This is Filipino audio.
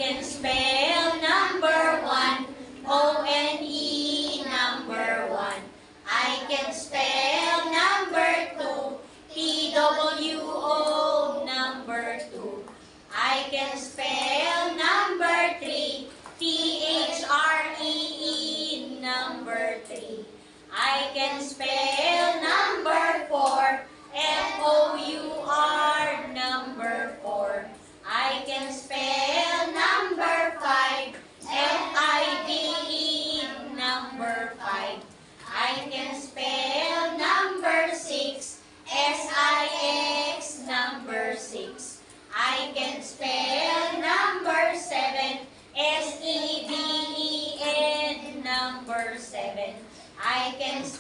can spell number 1, O-N-E, number 1. I can spell number 2, T-W-O, number 2. I can spell number 3, T-H-R-E-E, number 3. I can spell number 4, F-O-U-R, number 4. I can spell number 5, F-I-V-E, number 5. I can spell number 6, S-I-X, number 6. I can spell number 7, S-E-V-E-N, number 7. I can spell